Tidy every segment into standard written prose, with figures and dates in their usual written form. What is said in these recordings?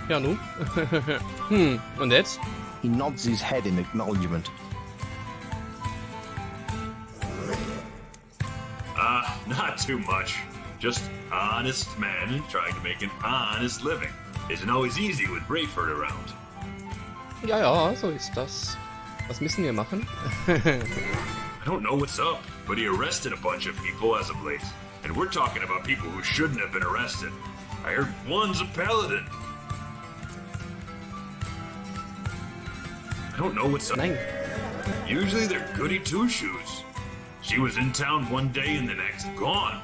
Ja, nu. Und jetzt? He nods his head in acknowledgement. Not too much. Just honest men trying to make an honest living. Isn't always easy with Rayford around. Ja, ja, so ist das. Was müssen wir machen? I don't know what's up, but he arrested a bunch of people as of late. And we're talking about people who shouldn't have been arrested. I heard one's a paladin. I don't know what's up. Nein. Usually they're goody two-shoes. She was in town one day and the next gone.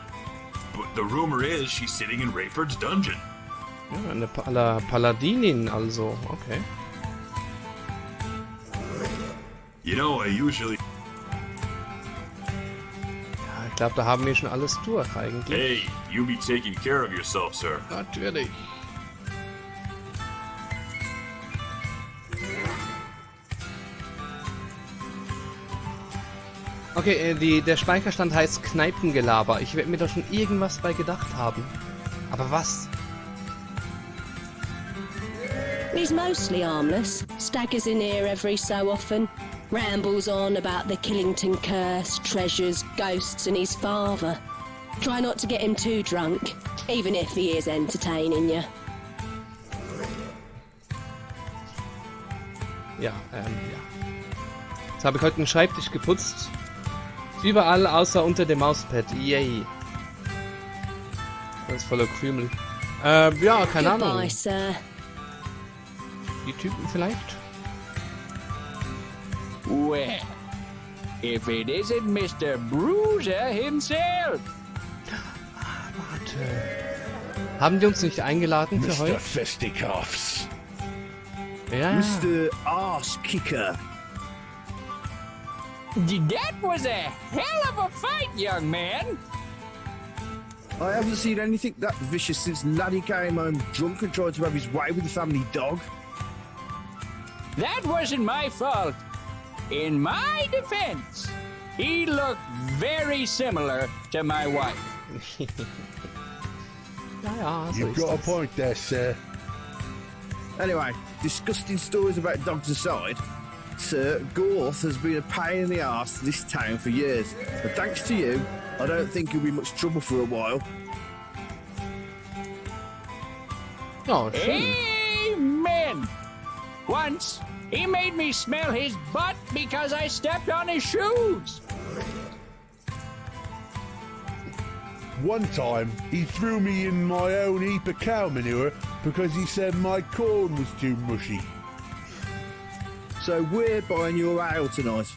But the rumor is she's sitting in Rayford's dungeon. Ja, eine Paladinin also, okay. You know, I usually... Ja, ich glaube, da haben wir schon alles durch eigentlich. Hey, you be taking care of yourself, sir. Natürlich. Okay, der Speicherstand heißt Kneipengelaber. Ich werde mir da schon irgendwas bei gedacht haben. Aber was? He's mostly harmless. Staggers in here every so often. Rambles on about the Killington curse, treasures, ghosts and his father. Try not to get him too drunk, even if he is entertaining you. Ja. Jetzt habe ich heute einen Schreibtisch geputzt. Überall außer unter dem Mauspad. Yay. Das ist voller Krümel. Ja, keine Ahnung. Goodbye, sir. Die Typen vielleicht? Well, if it isn't Mr. Bruiser himself. Warte. Haben die uns nicht eingeladen für heute? Mr. Fisticuffs. Ja. Mr. Arse Kicker. That was a hell of a fight, young man. I haven't seen anything that vicious since Laddie came home drunk and tried to have his way with the family dog. That wasn't my fault. In my defense, he looked very similar to my wife. Ja, so You've ist got a das. point there, sir. Anyway, disgusting stories about dogs aside, Sir, Gorth has been a pain in the arse to this town for years. But thanks to you, I don't think he'll be much trouble for a while. Ja, schön. Amen. Once, he made me smell his butt because I stepped on his shoes. One time, he threw me in my own heap of cow manure because he said my corn was too mushy. So we're buying your ale tonight.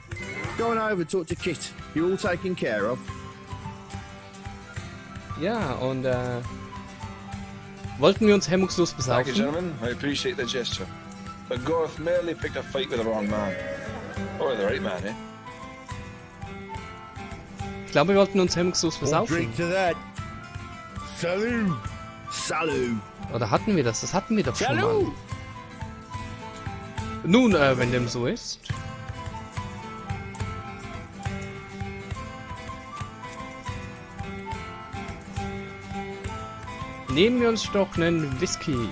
Go on over, talk to Kit. You're all taken care of. Ja, und wollten wir uns hemmungslos Thank you, besaufen? gentlemen. I appreciate the gesture. But Gorth merely picked a fight with the wrong man. Or the right man, eh? Ich glaube, wir wollten uns hemmungslos One besaufen. drink to that. Salud. Salut. Oder hatten wir das? Das hatten wir doch schon mal. Salut. Nun, wenn dem so ist. Nehmen wir uns doch einen Whisky.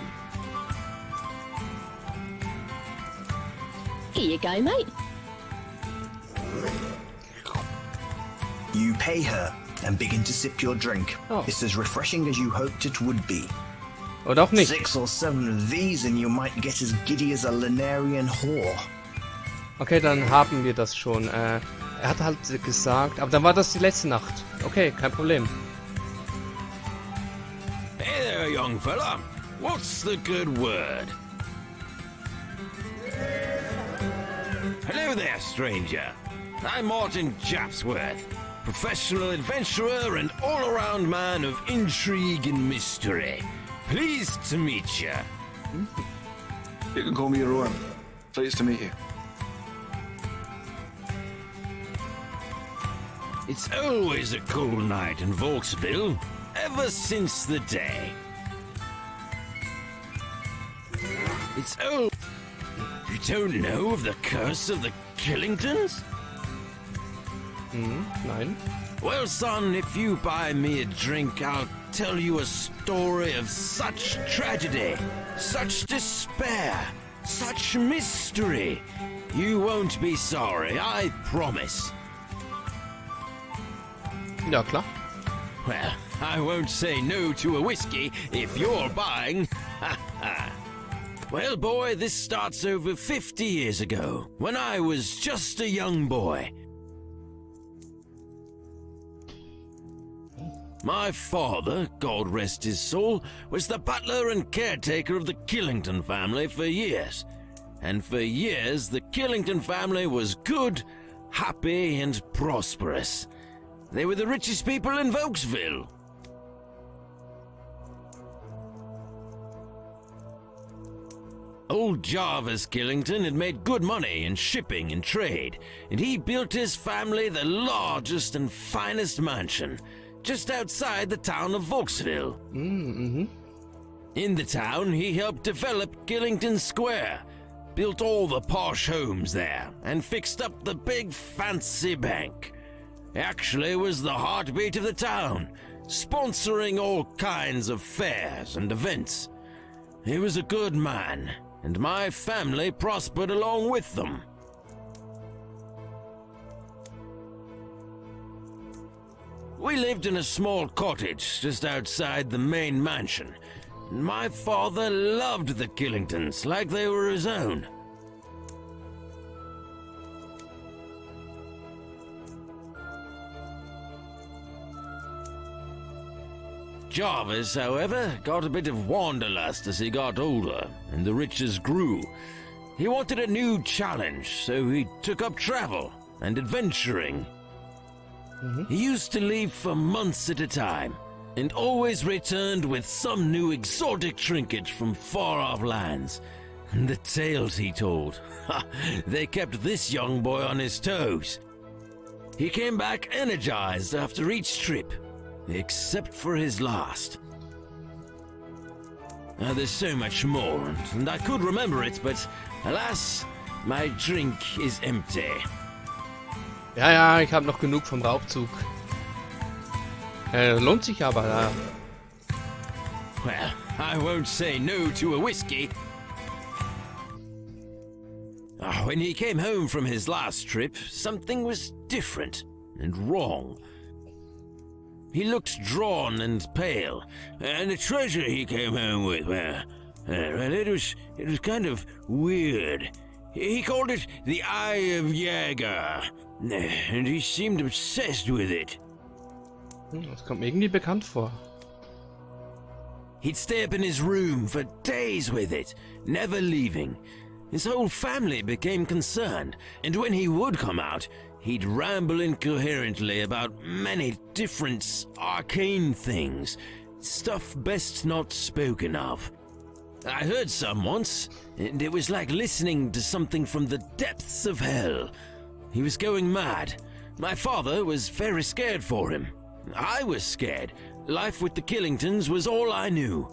Here you go, mate. You pay her and begin to sip your drink. Oh. It's as refreshing as you hoped it would be. Oder auch nicht. 6 or 7 of these and you might get as giddy as a Lunarian whore. Okay, dann haben wir das schon. Er hat halt gesagt, aber dann war das die letzte Nacht. Okay, kein Problem. Hey there, young fella. What's the good word? Hello there, stranger. I'm Martin Japsworth, professional adventurer and all-around man of intrigue and mystery. Pleased to meet you. You can call me Rowan. Pleased to meet you. It's always a cool night in Volksville, ever since the day. It's oh, you don't know of the curse of the Killingtons? Nein. Well, son, if you buy me a drink, I'll tell you a story of such tragedy, such despair, such mystery. You won't be sorry, I promise. Ja, klar. Well, I won't say no to a whiskey if you're buying. Well, boy, this starts over 50 years ago, when I was just a young boy. My father, God rest his soul, was the butler and caretaker of the Killington family for years. And for years, the Killington family was good, happy, and prosperous. They were the richest people in Vokesville. Old Jarvis Killington had made good money in shipping and trade, and he built his family the largest and finest mansion, just outside the town of Vokesville. In the town, he helped develop Killington Square, built all the posh homes there, and fixed up the big fancy bank. Actually was the heartbeat of the town, sponsoring all kinds of fairs and events. He was a good man, and my family prospered along with them. We lived in a small cottage just outside the main mansion. My father loved the Killingtons like they were his own. Jarvis, however, got a bit of wanderlust as he got older and the riches grew. He wanted a new challenge, so he took up travel and adventuring. He used to leave for months at a time, and always returned with some new exotic trinket from far-off lands. And the tales he told, they kept this young boy on his toes. He came back energized after each trip, except for his last. There's so much more, and I could remember it, but alas, my drink is empty. Ja, ich habe noch genug vom Raubzug. Lohnt sich aber, ja. Well, I won't say no to a whiskey. When he came home from his last trip, something was different and wrong. He looked drawn and pale, and the treasure he came home with, well, it was kind of weird. He called it the Eye of Jäger, and he seemed obsessed with it. Das kommt mir irgendwie bekannt vor. He'd stay up in his room for days with it, never leaving. His whole family became concerned, and when he would come out, he'd ramble incoherently about many different arcane things, stuff best not spoken of. I heard some once, and it was like listening to something from the depths of hell. He was going mad. My father was very scared for him. I was scared. Life with the Killingtons was all I knew.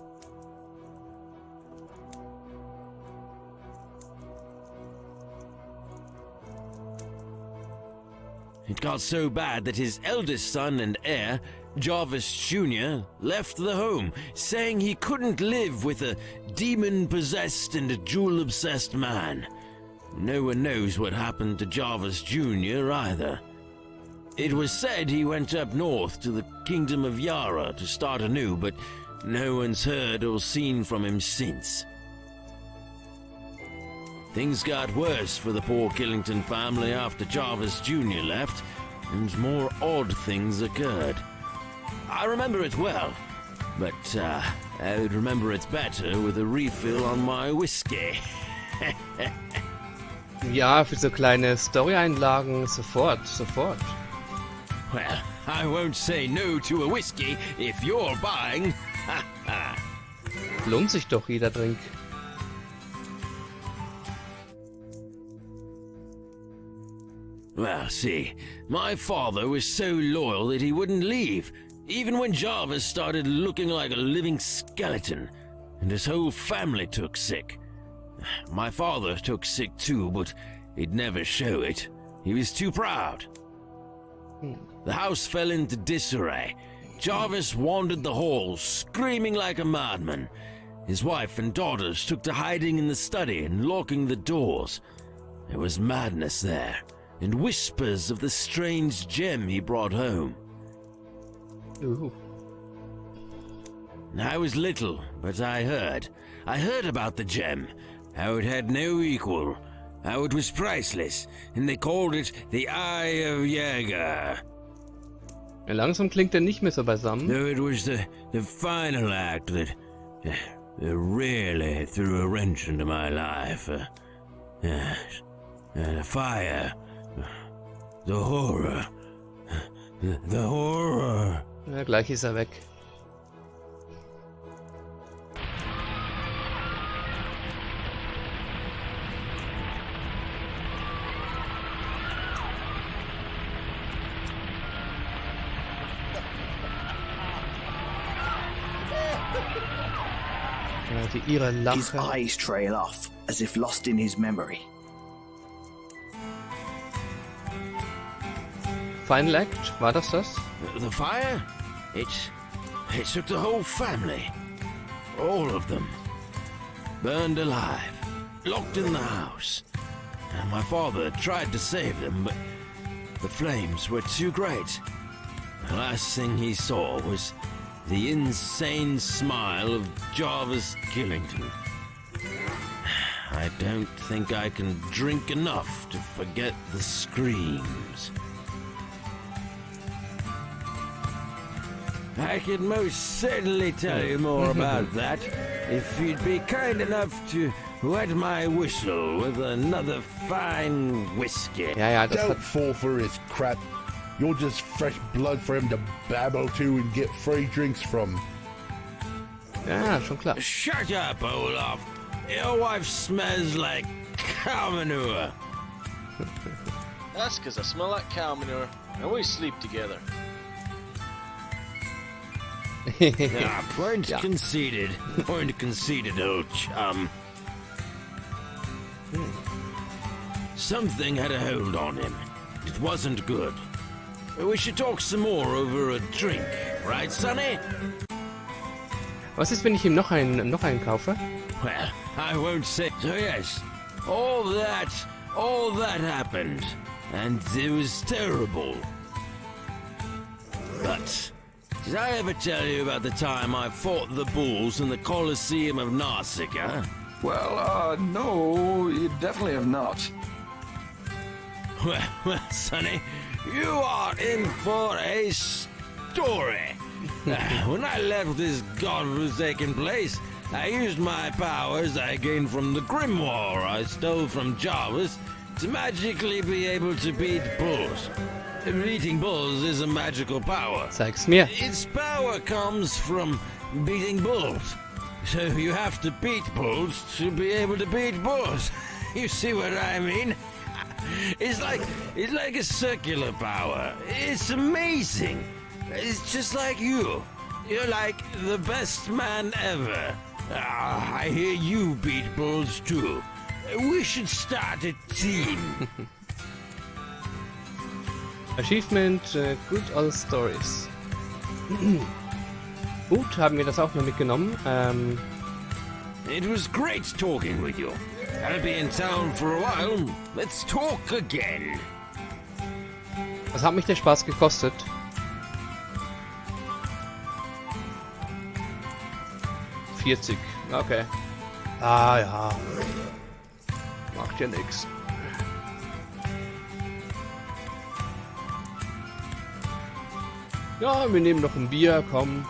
It got so bad that his eldest son and heir, Jarvis Jr., left the home, saying he couldn't live with a demon-possessed and jewel-obsessed man. No one knows what happened to Jarvis Jr. either. It was said he went up north to the Kingdom of Yara to start anew, but no one's heard or seen from him since. Things got worse for the poor Killington family after Jarvis Jr. left, and more odd things occurred. I remember it well, but I would remember it better with a refill on my whiskey. Ja, für so kleine Story-Einlagen sofort. Well, I won't say no to a whiskey if you're buying. Lohnt sich doch jeder Drink. Well, see, my father was so loyal that he wouldn't leave, even when Jarvis started looking like a living skeleton, and his whole family took sick. My father took sick too, but he'd never show it. He was too proud. The house fell into disarray. Jarvis wandered the halls, screaming like a madman. His wife and daughters took to hiding in the study and locking the doors. There was madness there, and whispers of the strange gem he brought home. Ooh. I was little, but I heard about the gem, how it had no equal, how it was priceless, and they called it the Eye of Jäger. Ja, langsam klingt er nicht mehr so beisammen. Though it was the final act that really threw a wrench into my life. The fire, the horror, the horror. Ja, gleich ist er weg. Die ihre His Lache. eyes trail off, as if lost in his memory. Final Act, war das das? The fire? It took the whole family. All of them. Burned alive. Locked in the house. And my father tried to save them, but the flames were too great. The last thing he saw was the insane smile of Jarvis Killington. I don't think I can drink enough to forget the screams. I could most certainly tell you more about that if you'd be kind enough to wet my whistle with another fine whiskey. Ja, das Don't hat... fall for his crap. You're just fresh blood for him to babble to and get free drinks from. Ja, schon klar. Shut up, Olaf. Your wife smells like cow manure. That's because I smell like cow manure, and we sleep together. Point conceded. Point conceded, old chum. Something had a hold on him. It wasn't good. We should talk some more over a drink, right, Sonny? Was ist, wenn ich ihm noch einen kaufe? Well, I won't say. So yes, all that happened, and it was terrible. But did I ever tell you about the time I fought the bulls in the Colosseum of Narsicaa? Well, no, you definitely have not. Well, Sonny, you are in for a story. When I left this godforsaken place, I used my powers I gained from the grimoire I stole from Jarvis to magically be able to beat bulls. Beating bulls is a magical power. Zeig's mir. Its power comes from beating bulls. So you have to beat bulls to be able to beat bulls. You see what I mean? It's like a circular power. It's amazing. It's just like you. You're like the best man ever. I hear you beat bulls too. We should start a team. Achievement, Good Old Stories. Gut, haben wir das auch noch mitgenommen. It was great talking with you. I'll be in town for a while. Let's talk again. Was hat mich der Spaß gekostet? $40. Okay. Ah ja. Macht ja nix. Ja, wir nehmen noch ein Bier, komm.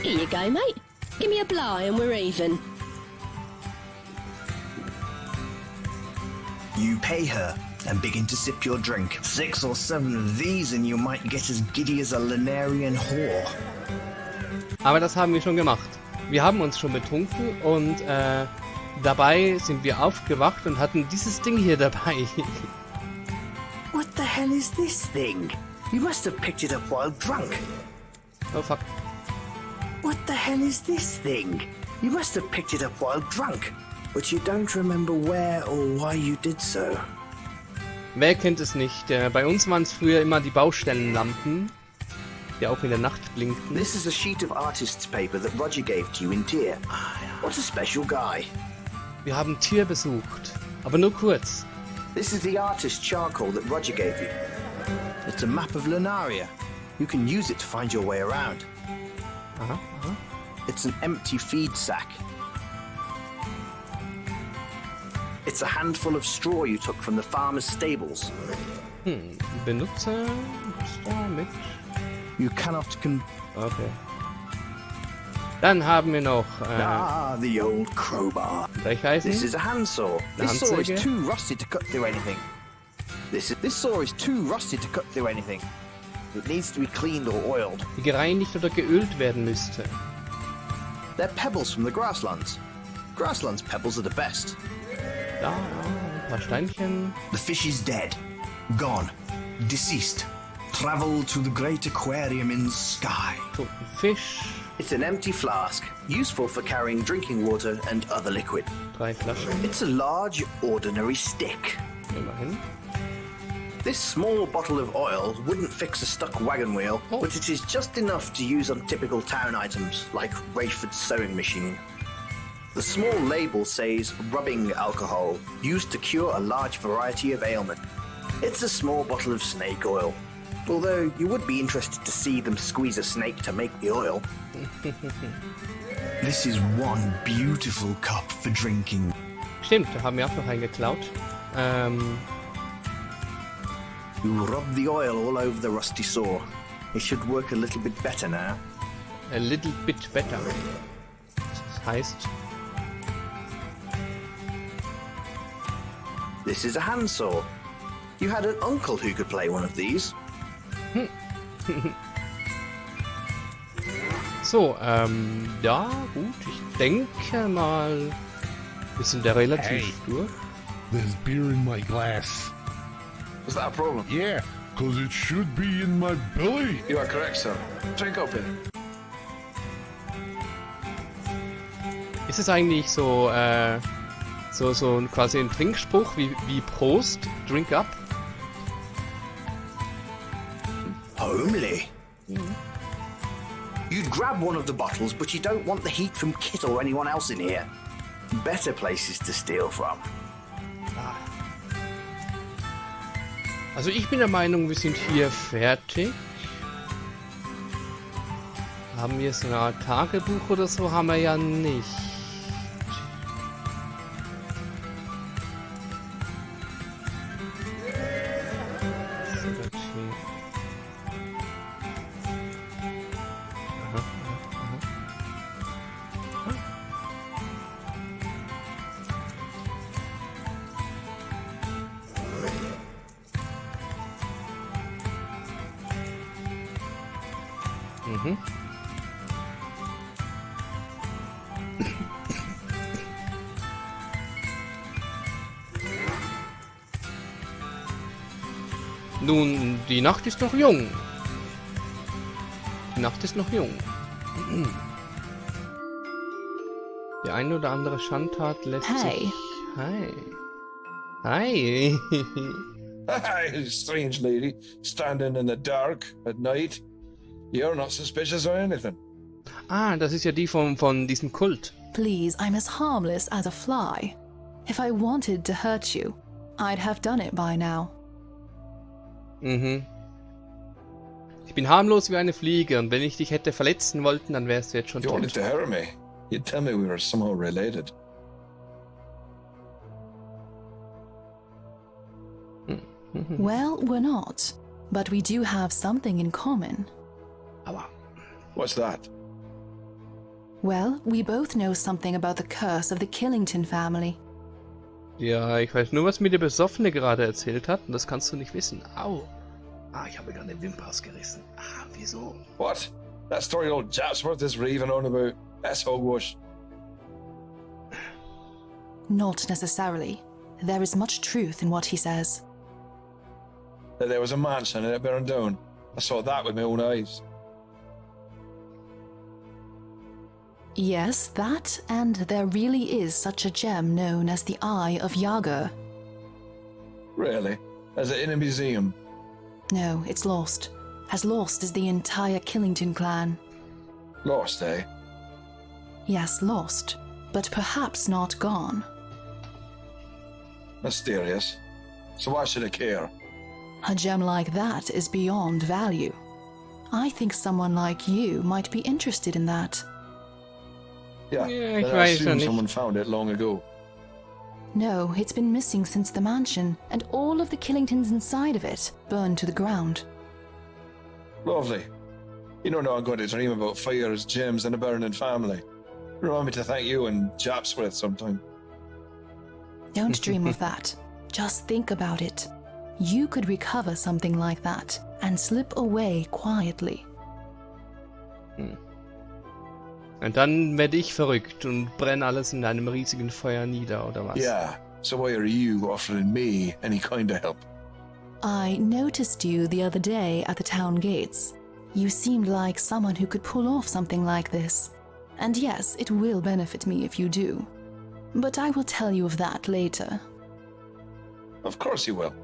Here you go, mate. Give me a bly and we're even. You pay her and begin to sip your drink. 6 or 7 of these and you might get as giddy as a Lanarian whore. Aber das haben wir schon gemacht. Wir haben uns schon betrunken und dabei sind wir aufgewacht und hatten dieses Ding hier dabei. What the hell is this thing? You must have picked it up while drunk. Oh fuck. What the hell is this thing? You must have picked it up while drunk, but you don't remember where or why you did so. Wer kennt es nicht? Bei uns waren es früher immer die Baustellenlampen, die auch in der Nacht blinkten. This is a sheet of artist's paper that Roger gave to you in Tyr. What a special guy. Wir haben Tyr besucht, aber nur kurz. This is the artist's charcoal that Roger gave you. It's a map of Lunaria. You can use it to find your way around. Aha, aha. It's an empty feed sack. It's a handful of straw you took from the farmer's stables. Benutzer mit. You cannot Okay. Dann haben wir noch the old crowbar. Brecheisen. This is a handsaw. This saw is too rusty to cut through anything. This saw is too rusty to cut through anything. It needs to be cleaned or oiled. Die gereinigt oder geölt werden müsste. They're pebbles from the grasslands. Grasslands pebbles are the best. Da, ein paar Steinchen. The fish is dead. Gone. Deceased. Travel to the great aquarium in the sky. Toten Fisch. It's an empty flask, useful for carrying drinking water and other liquid. 3 Flaschen. It's a large, ordinary stick. Immerhin. This small bottle of oil wouldn't fix a stuck wagon wheel, but it is just enough to use on typical town items, like Rayford's sewing machine. The small label says rubbing alcohol, used to cure a large variety of ailment. It's a small bottle of snake oil. Although you would be interested to see them squeeze a snake to make the oil. This is one beautiful cup for drinking. Stimmt, da haben wir auch noch einen geklaut. You rub the oil all over the rusty saw. It should work a little bit better now. A little bit better. Das heißt... This is a handsaw. You had an uncle who could play one of these. So, ja, gut. Ich denke mal, wir sind da relativ durch. There's beer in my glass. Is that a problem? Yeah, 'cause it should be in my belly. You are correct, sir. Drink up here. Ist es eigentlich so, so quasi ein Trinkspruch wie Prost, drink up? Homely. You'd grab one of the bottles, but you don't want the heat from Kit or anyone else in here. Better places to steal from. Also ich bin der Meinung, wir sind hier fertig. Haben wir so eine Art Tagebuch oder so? Haben wir ja nicht. Nun, die Nacht ist noch jung. Die Nacht ist noch jung. Die eine oder andere Schandtat lässt sich... Hi. Hi. Hi, strange lady, standing in the dark at night. You're not suspicious of anything. Ah, das ist ja die von diesem Kult. Please, I'm as harmless as a fly. If I wanted to hurt you, I'd have done it by now. Mhm. Ich bin harmlos wie eine Fliege und wenn ich dich hätte verletzen wollen, dann wärst du jetzt schon If you wanted tot. to hurt me, you'd tell me we were somehow related. Well, we're not, but we do have something in common. Aua. What's that? Well, we both know something about the curse of the Killington family. Ja, ich weiß nur, was mir der Besoffene gerade erzählt hat und das kannst du nicht wissen. Au. Ah, ich habe gerade eine Wimper ausgerissen. Ah, wieso? What? That story old Japsworth is raving on about. That's hogwash. Not necessarily. There is much truth in what he says. That there was a mansion and it burned down. I saw that with my own eyes. Yes, that, and there really is such a gem known as the Eye of Yager. Really? Is it in a museum? No, it's lost. As lost as the entire Killington clan. Lost, eh? Yes, lost. But perhaps not gone. Mysterious. So why should I care? A gem like that is beyond value. I think someone like you might be interested in that. Yeah, Yeah, ich but I weiß ja assume nicht. someone found it long ago. No, it's been missing since the mansion, and all of the Killingtons inside of it burned to the ground. Lovely. You don't know I'm going to dream about fires, gems, and a burning family. Remind me to thank you and Japsworth sometime. Don't dream of that. Just think about it. You could recover something like that and slip away quietly. Und dann werde ich verrückt und brenne alles in einem riesigen Feuer nieder, oder was? Yeah, so why are you offering me any kind of help? I noticed you the other day at the town gates. You seemed like someone who could pull off something like this. And yes, it will benefit me if you do. But I will tell you of that later. Of course you will.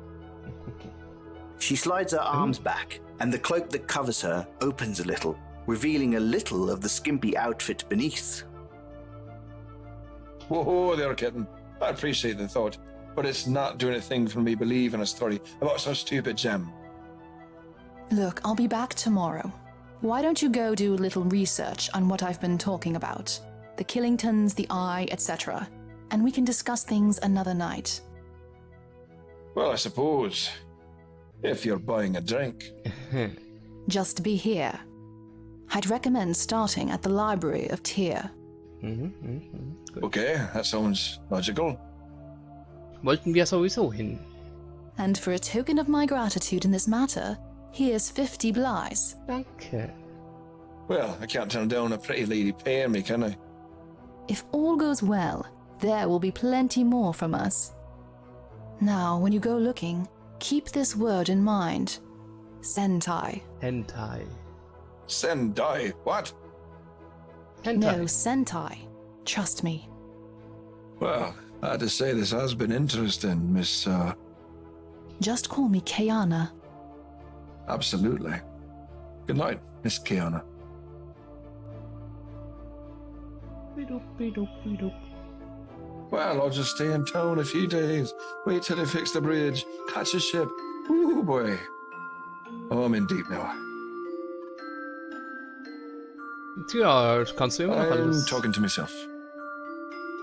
She slides her arms back, and the cloak that covers her opens a little, revealing a little of the skimpy outfit beneath. Whoa there, kitten. I appreciate the thought, but it's not doing a thing for me believing a story about some stupid gem. Look, I'll be back tomorrow. Why don't you go do a little research on what I've been talking about? The Killingtons, the Eye, etc. And we can discuss things another night. Well, I suppose. If you're buying a drink. Just be here. I'd recommend starting at the library of Tyr. Okay, that sounds logical. Wollten wir sowieso hin. And for a token of my gratitude in this matter, here's 50 blyes. Danke. Well, I can't turn down a pretty lady paying me, can I? If all goes well, there will be plenty more from us. Now, when you go looking, keep this word in mind. Sentai. Hentai. Sendai? What? Hentai. No, Sentai. Trust me. Well, I had to say this has been interesting, Miss, Just call me Kiana. Absolutely. Good night, Miss Kiana. Well, I'll just stay in town a few days. Wait till they fix the bridge. Catch a ship. Ooh, boy. Oh, I'm in deep now. Tja, kannst du immer noch I'm alles. talking to myself.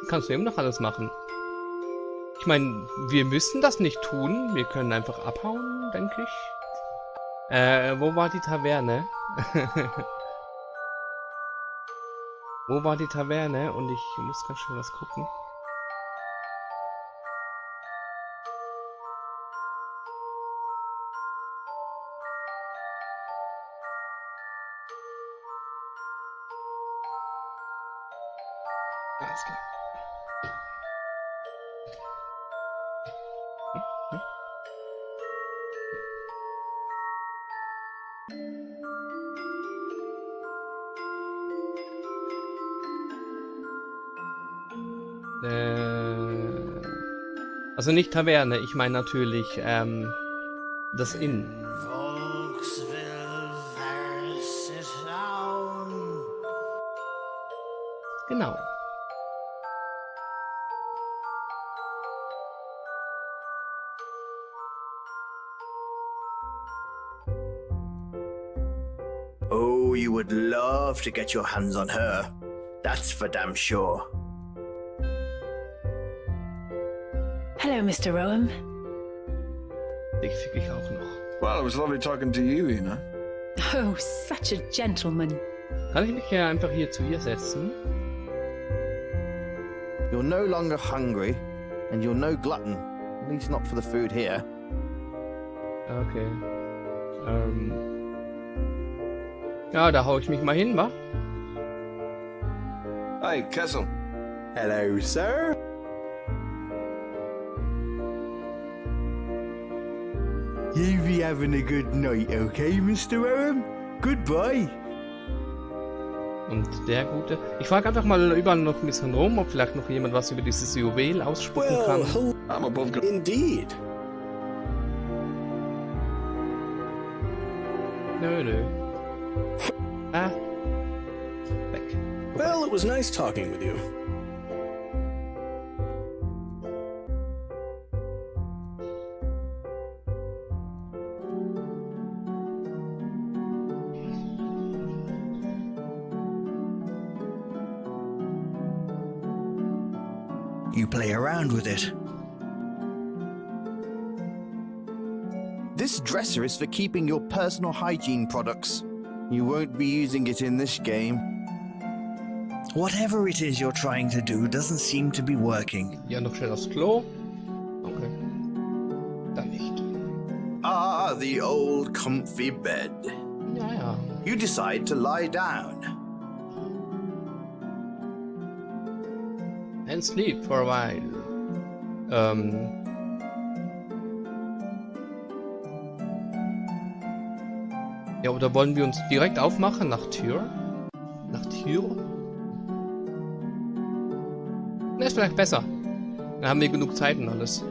Kannst du immer noch alles machen. Ich meine, wir müssen das nicht tun. Wir können einfach abhauen, denke ich. Wo war die Taverne? Wo war die Taverne? Und ich muss ganz schön was gucken. Alles klar. Also nicht Taverne, ich meine natürlich das Inn. Genau. Oh, you would love to get your hands on her. That's for damn sure. Hello, Mr. Rowan. Dich fick ich auch noch. Well, it was lovely talking to you, Ina. Oh, such a gentleman. Kann ich mich ja einfach hier zu ihr setzen? You're no longer hungry, and you're no glutton. At least not for the food here. Okay. Ja, da hau ich mich mal hin, wa? Hi, Kessel. Hello, sir. You be having a good night, okay, Mr. Rowan? Goodbye. Und der Gute. Ich frage einfach mal überall noch ein bisschen rum, ob vielleicht noch jemand was über dieses Juwel ausspucken kann. I'm above. Indeed. Nö, nö. Ah. Weg. Well, it was nice talking with you. You play around with it. This dresser is for keeping your personal hygiene products. You won't be using it in this game. Whatever it is you're trying to do doesn't seem to be working. Ja, noch schnell aufs Klo. Okay. Dann nicht. Ah, the old comfy bed. Ja, ja. You decide to lie down. And sleep for a while. Ja, oder wollen wir uns direkt aufmachen nach Tür? Nach Tür? Ne, ist vielleicht besser. Dann haben wir genug Zeit und alles.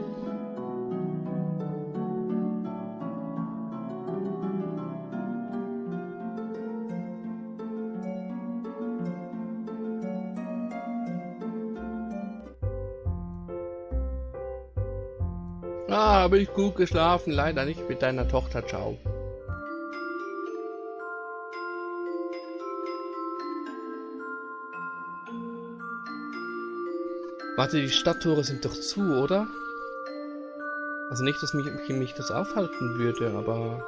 Ah, habe ich gut geschlafen, leider nicht mit deiner Tochter, ciao. Warte, die Stadttore sind doch zu, oder? Also nicht, dass mich das aufhalten würde, aber...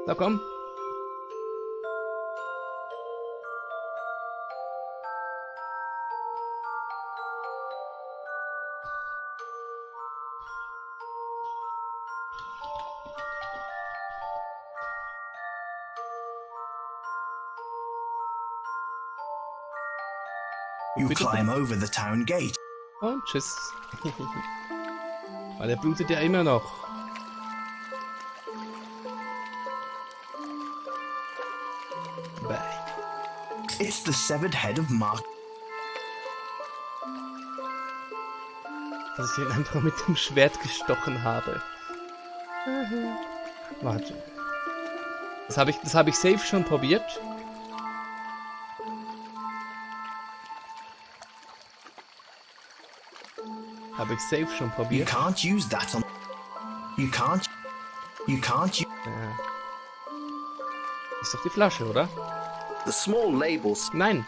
Na komm. You climb over the town gate. Und tschüss. Weil er blutet ja immer noch. Bäh. It's the severed head of Mark. Dass ich ihn einfach mit dem Schwert gestochen habe. Warte. Das habe ich safe schon probiert. Habe ich safe schon probiert. You can't use that on. You can't. Ja. Ist doch die Flasche, oder? The small labels. Nein.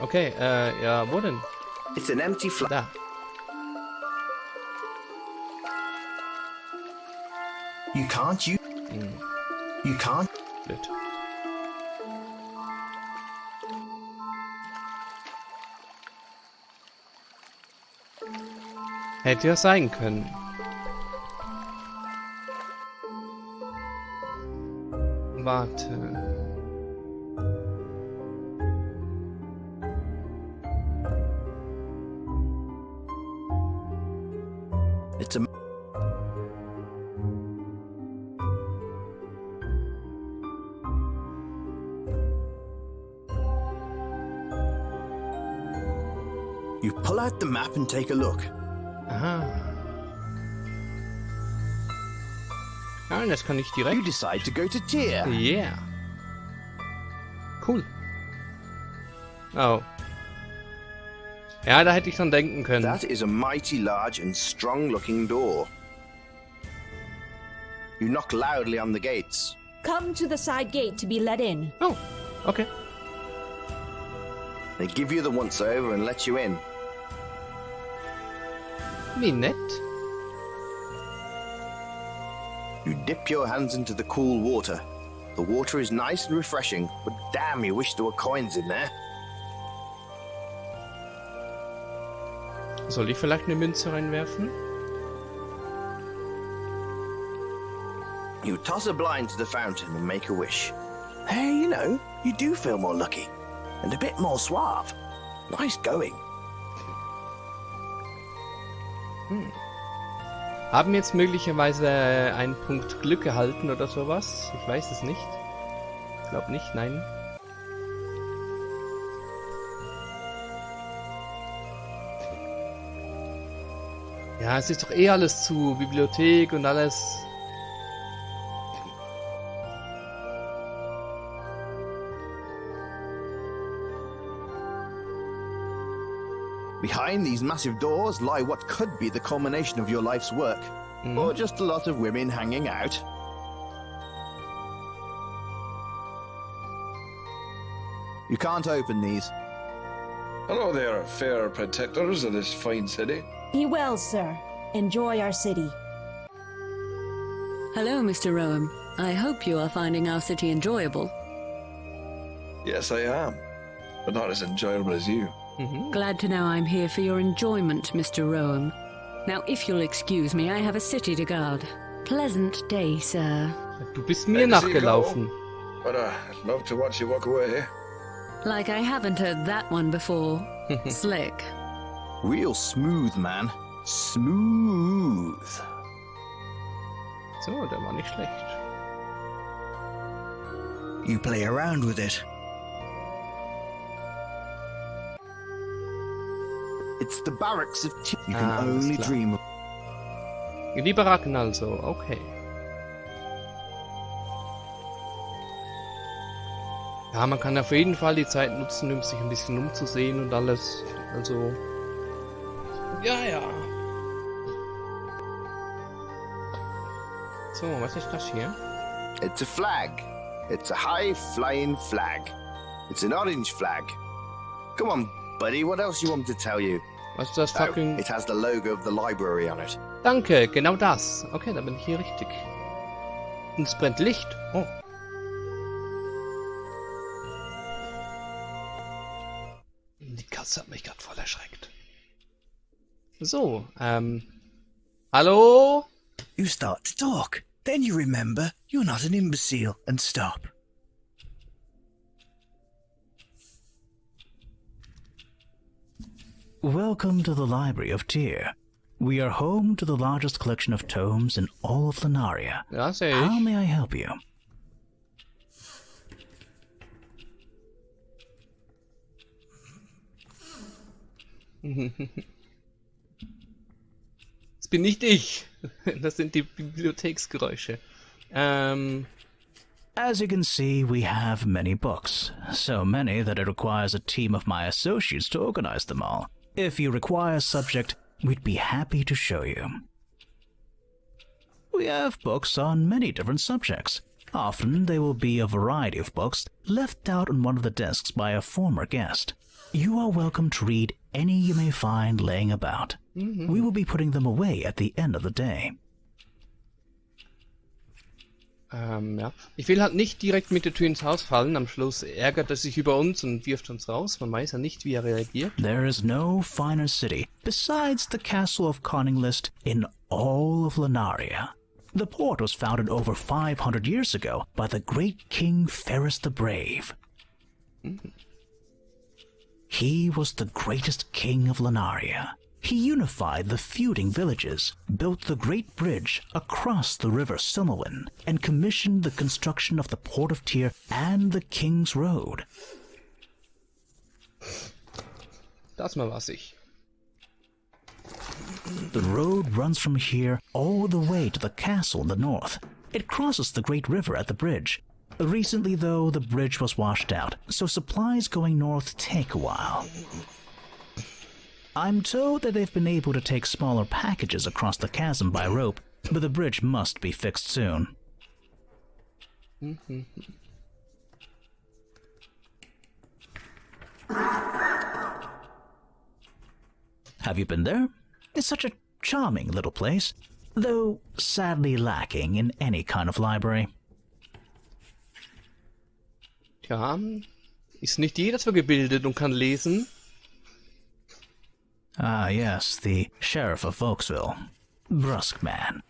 Okay. Ja, wo denn? It's an empty flask. Da. You can't use. You can't. Blöd. Hätte ja sein können. Warte. It's a. You pull out the map and take a look. Aha. Nein, das kann ich direkt. You decide to go to Tyr. Yeah. Cool. Oh. Ja, da hätte ich schon denken können. That is a mighty large and strong-looking door. You knock loudly on the gates. Come to the side gate to be let in. Oh, okay. They give you the once-over and let you in. Wie nett. You dip your hands into the cool water. The water is nice and refreshing, but damn, you wish there were coins in there. Soll ich vielleicht eine Münze reinwerfen? You toss a blind to the fountain and make a wish. Hey, you know, you do feel more lucky. And a bit more suave. Nice going. Haben jetzt möglicherweise einen Punkt Glück gehalten oder sowas? Ich weiß es nicht. Ich glaube nicht, nein. Ja, es ist doch eh alles zu. Bibliothek und alles. Behind these massive doors lie what could be the culmination of your life's work, or just a lot of women hanging out. You can't open these. Hello there, fair protectors of this fine city. Be well, sir. Enjoy our city. Hello, Mr. Rowan. I hope you are finding our city enjoyable. Yes, I am, but not as enjoyable as you. Glad to know I'm here for your enjoyment, Mr. Rowan. Now, if you'll excuse me, I have a city to guard. Pleasant day, sir. Du bist mir nachgelaufen. But I'd love to watch you walk away. Like I haven't heard that one before. Slick. Real smooth, man. Smooth. So, der war nicht schlecht. You play around with it. It's the barracks of you can only dream of. Die Baracken also, okay. Ja, man kann auf jeden Fall die Zeit nutzen, um sich ein bisschen umzusehen und alles. Also. Ja. So, was ist das hier? It's a flag. It's a high-flying flag. It's an orange flag. Come on, buddy, what else you want me to tell you? Was ist das fucking... Oh, it has the logo of the library on it. Danke, genau das. Okay, dann bin ich hier richtig. Und es brennt Licht. Oh. Die Katze hat mich gerade voll erschreckt. So, hallo? You start to talk. Then you remember you're not an imbecile and stop. Welcome to the Library of Tyr. We are home to the largest collection of tomes in all of Lunaria. Ja, sehe ich. How may I help you? Das bin nicht ich. Das sind die Bibliotheksgeräusche. As you can see, we have many books. So many that it requires a team of my associates to organize them all. If you require a subject, we'd be happy to show you. We have books on many different subjects. Often they will be a variety of books left out on one of the desks by a former guest. You are welcome to read any you may find laying about. We will be putting them away at the end of the day. Ja. Ich will halt nicht direkt mit der Tür ins Haus fallen. Am Schluss ärgert er sich über uns und wirft uns raus. Man weiß ja nicht, wie er reagiert. There is no finer city besides the castle of Conninglist in all of Lunaria. The port was founded over 500 years ago by the great King Ferris the Brave. He was the greatest king of Lunaria. He unified the feuding villages, built the great bridge across the river Silmawin, and commissioned the construction of the port of Tyr and the King's Road. Das mal was ich. The road runs from here all the way to the castle in the north. It crosses the great river at the bridge. Recently, though, the bridge was washed out, so supplies going north take a while. I'm told that they've been able to take smaller packages across the chasm by rope, but the bridge must be fixed soon. Have you been there? It's such a charming little place, though sadly lacking in any kind of library. Tja, ist nicht jeder so gebildet und kann lesen. Ah, yes, the sheriff of Volksville. Brusque man.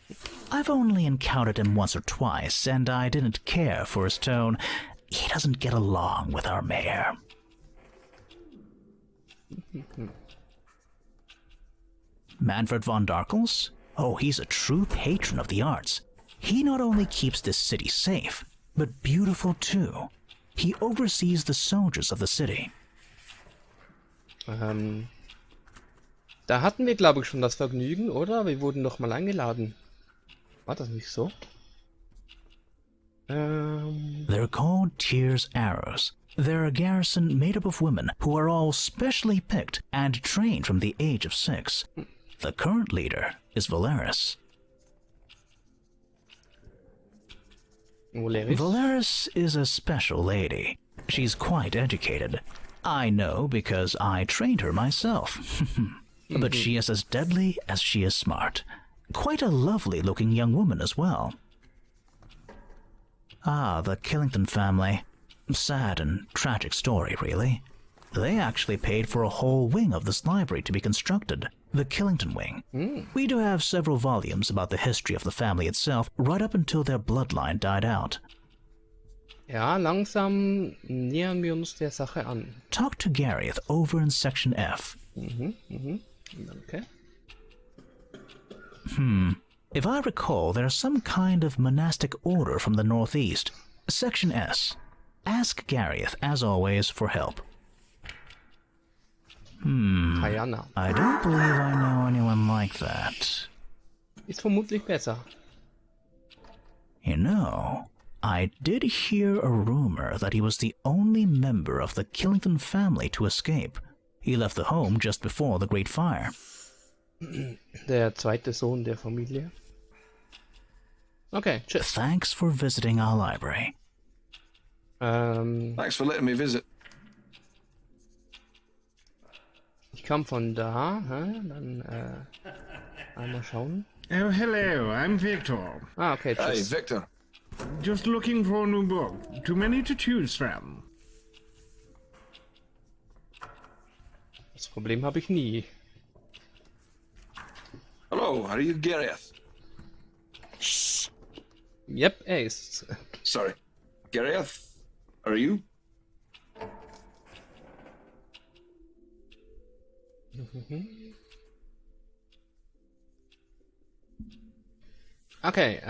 I've only encountered him once or twice, and I didn't care for his tone. He doesn't get along with our mayor. Manfred von Darkels? Oh, he's a true patron of the arts. He not only keeps this city safe, but beautiful too. He oversees the soldiers of the city. Da hatten wir, glaube ich, schon das Vergnügen, oder? Wir wurden doch mal eingeladen. War das nicht so? They're called Tyr's arrows. They're a garrison made up of women who are all specially picked and trained from the age of 6. The current leader is Valeris. Valeris is a special lady. She's quite educated. I know because I trained her myself. But she is as deadly as she is smart. Quite a lovely-looking young woman as well. Ah, the Killington family. Sad and tragic story, really. They actually paid for a whole wing of this library to be constructed, the Killington Wing. We do have several volumes about the history of the family itself, right up until their bloodline died out. Ja, langsam nähern wir uns der Sache an. Talk to Gareth over in Section F. Okay. If I recall, there's some kind of monastic order from the northeast. Section S. Ask Gareth, as always, for help. Diana. I don't believe I know anyone like that. Ist vermutlich besser. You know, I did hear a rumor that he was the only member of the Killington family to escape. He left the home just before the Great Fire. Der zweite Sohn der Familie. Okay, tschüss. Thanks for visiting our library. Thanks for letting me visit. Ich kam von da, dann einmal schauen. Oh, hello, I'm Victor. Ah, okay, tschüss. Hey, Victor. Just looking for a new book. Too many to choose from. Das Problem habe ich nie. Hello, are you Gareth? Yep, er ist's. Sorry. Gareth, are you? Okay,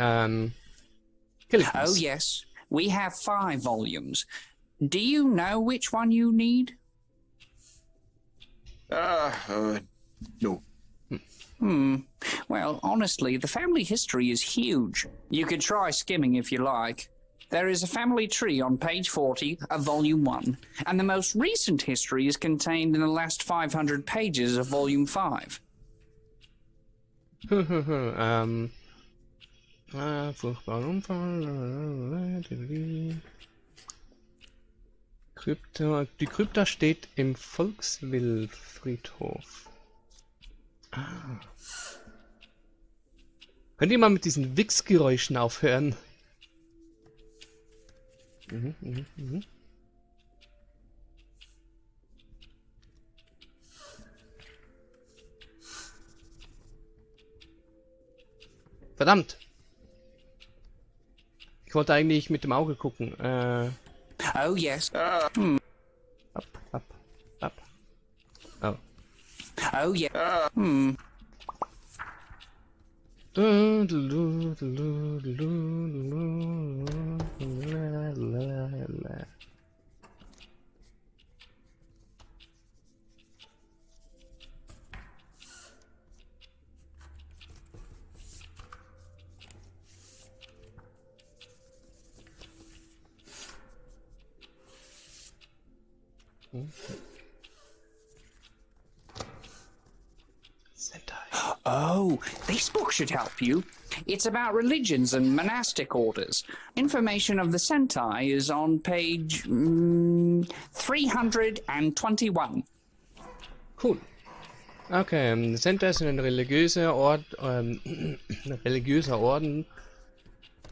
Oh yes, we have 5 volumes. Do you know which one you need? No. Well, honestly, the family history is huge. You could try skimming if you like. There is a family tree on page 40 of Volume 1, and the most recent history is contained in the last 500 pages of Volume 5. Furchtbarer Unfall. Die Krypta steht im Volkswillfriedhof. Könnt ihr mal mit diesen Wichsgeräuschen aufhören? Verdammt! Ich wollte eigentlich mit dem Auge gucken. Oh yes. Ab. Oh. Oh yeah. Oh, this book should help you. It's about religions and monastic orders. Information of the Sentai is on page 321. Cool. Okay, Sentai ist ein religiöser Orden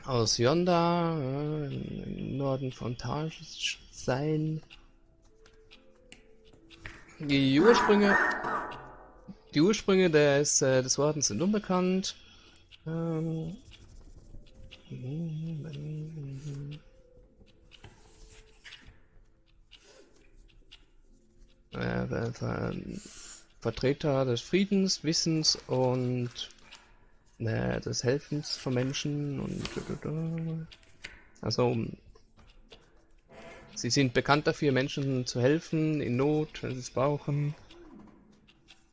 aus Yonda, im Norden von Tarstein. Die Ursprünge des Ordens sind unbekannt. Vertreter des Friedens, Wissens und des Helfens von Menschen und also sie sind bekannt dafür, Menschen zu helfen in Not, wenn sie es brauchen.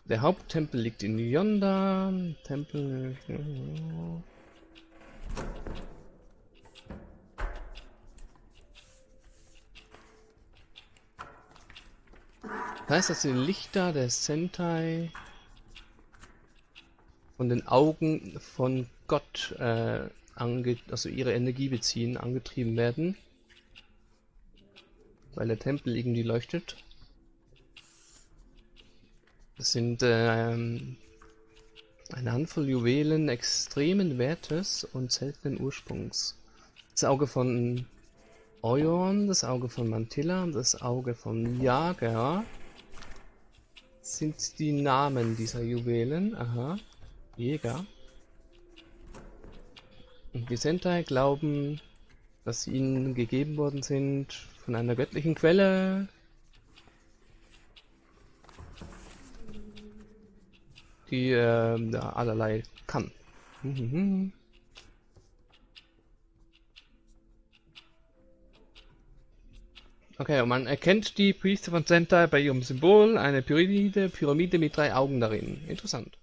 Der Haupttempel liegt in Yonda. Tempel. Das heißt, dass die Lichter der Sentai von den Augen von Gott also ihre Energie beziehen, angetrieben werden. Weil der Tempel irgendwie leuchtet. Das sind eine Handvoll Juwelen extremen Wertes und seltenen Ursprungs. Das Auge von Euron, das Auge von Mantilla und das Auge von Jager sind die Namen dieser Juwelen. Aha. Jäger. Und die Sentai glauben, dass sie ihnen gegeben worden sind von einer göttlichen Quelle. Die ja, allerlei kann. Okay, und man erkennt die Priester von Sentai bei ihrem Symbol, eine Pyramide mit 3 Augen darin. Interessant.